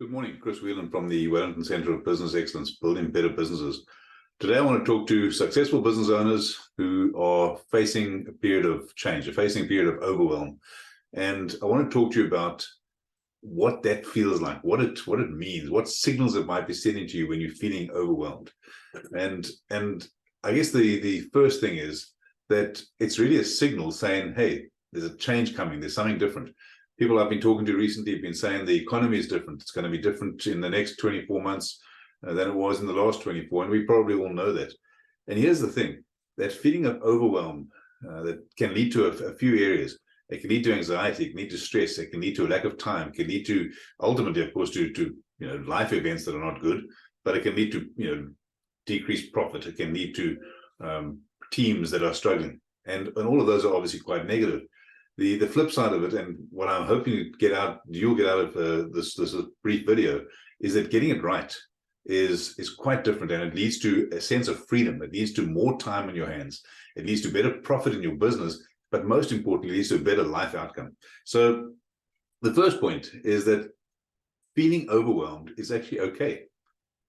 Good morning, Chris Whelan from the Wellington Centre of Business Excellence, Building Better Businesses. Today, I want to talk to successful business owners who are facing a period of change, are facing a period of overwhelm. And I want to talk to you about what that feels like, what it means, what signals it might be sending to you when you're feeling overwhelmed. And I guess the first thing is that it's really a signal saying, hey, there's a change coming, there's something different. People I've been talking to recently have been saying the economy is different. It's going to be different in the next 24 months than it was in the last 24, and we probably all know that. And here's the thing, that feeling of overwhelm that can lead to a few areas. It can lead to anxiety, it can lead to stress, it can lead to a lack of time, it can lead to, ultimately, of course, to life events that are not good, but it can lead to decreased profit, it can lead to teams that are struggling. And all of those are obviously quite negative. The flip side of it, and what I'm hoping you'll get out of this brief video, is that getting it right is quite different, and it leads to a sense of freedom. It leads to more time in your hands. It leads to better profit in your business, but most importantly, it leads to a better life outcome. So the first point is that feeling overwhelmed is actually okay.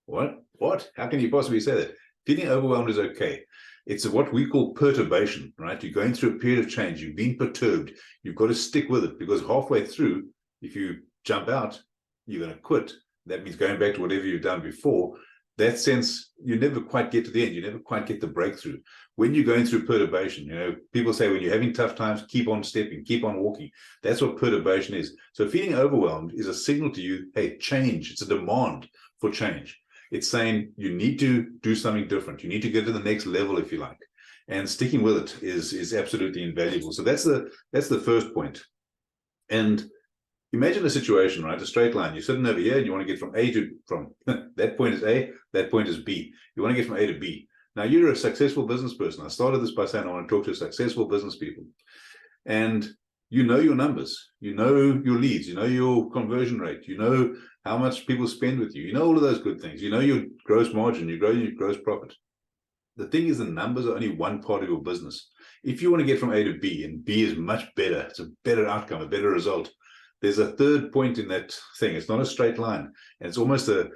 What? How can you possibly say that? Feeling overwhelmed is okay. It's what we call perturbation, right? You're going through a period of change. You've been perturbed. You've got to stick with it, because halfway through, if you jump out, you're going to quit. That means going back to whatever you've done before. That sense, you never quite get to the end. You never quite get the breakthrough. When you're going through perturbation, people say when you're having tough times, keep on stepping, keep on walking. That's what perturbation is. So feeling overwhelmed is a signal to you, hey, change. It's a demand for change. It's saying you need to do something different. You need to get to the next level, if you like. And sticking with it is absolutely invaluable. So that's the first point. And imagine a situation, right? A straight line. You're sitting over here and you want to get from that point is A, that point is B. You want to get from A to B. Now, you're a successful business person. I started this by saying I want to talk to successful business people. And you know your numbers, you know your leads, you know your conversion rate, you know how much people spend with you, you know all of those good things, you know your gross margin, you grow your gross profit. The thing is, the numbers are only one part of your business. If you want to get from A to B, and B is much better, it's a better outcome, a better result, there's a third point in that thing. It's not a straight line, and it's almost a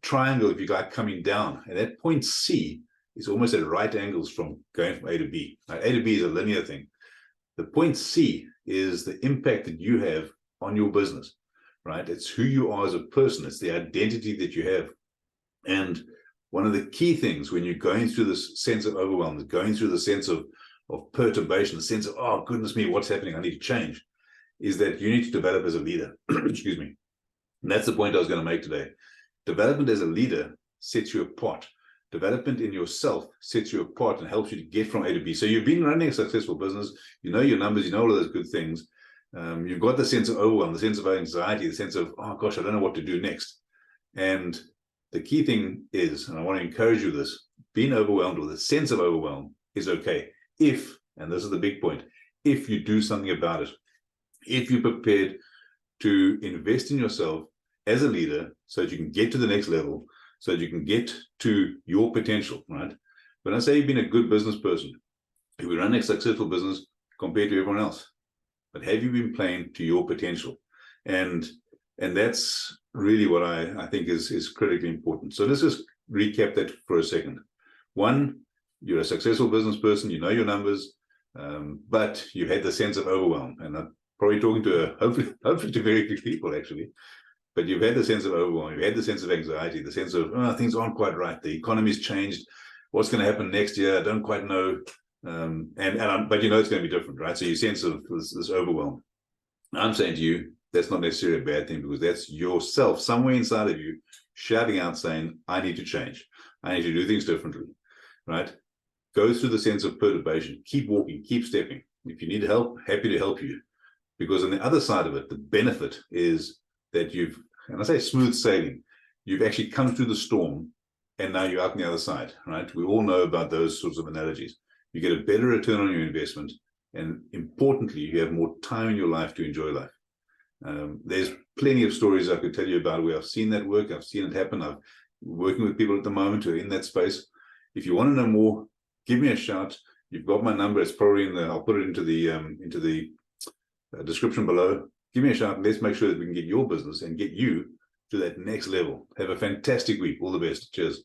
triangle, if you like, coming down. And that point C is almost at right angles from going from A to B. Now, A to B is a linear thing. The point C is the impact that you have on your business, right? It's who you are as a person. It's the identity that you have. And one of the key things when you're going through this sense of overwhelm, going through the sense of perturbation, the sense of, oh, goodness me, what's happening? I need to change, is that you need to develop as a leader. Excuse me. And that's the point I was going to make today. Development as a leader sets you apart. Development in yourself sets you apart and helps you to get from A to B. So you've been running a successful business, you know your numbers, you know all of those good things. You've got the sense of overwhelm, the sense of anxiety, the sense of, oh gosh, I don't know what to do next. And the key thing is, and I want to encourage you this, being overwhelmed with a sense of overwhelm is okay. If, and this is the big point, if you do something about it, if you're prepared to invest in yourself as a leader so that you can get to the next level, so that you can get to your potential, right? When I say you've been a good business person, you've been running a successful business compared to everyone else, but have you been playing to your potential? And that's really what I think is critically important. So let's just recap that for a second. One, you're a successful business person, you know your numbers, but you've had the sense of overwhelm. And I'm probably talking to hopefully to very few people, actually. But you've had the sense of overwhelm, you've had the sense of anxiety, the sense of, oh, things aren't quite right. The economy's changed. What's going to happen next year? I don't quite know. But you know it's going to be different, right? So you sense of this overwhelm. I'm saying to you, that's not necessarily a bad thing, because that's yourself somewhere inside of you shouting out saying, I need to change. I need to do things differently, right? Go through the sense of perturbation. Keep walking, keep stepping. If you need help, happy to help you. Because on the other side of it, the benefit is that you've, and I say smooth sailing, you've actually come through the storm and now you're out on the other side, right? We all know about those sorts of analogies. You get a better return on your investment, and importantly, you have more time in your life to enjoy life. There's plenty of stories I could tell you about where I've seen that work, I've seen it happen. I'm working with people at the moment who are in that space. If you want to know more, give me a shout. You've got my number. It's probably I'll put it into the description below. Give me a shout and let's make sure that we can get your business and get you to that next level. Have a fantastic week. All the best. Cheers.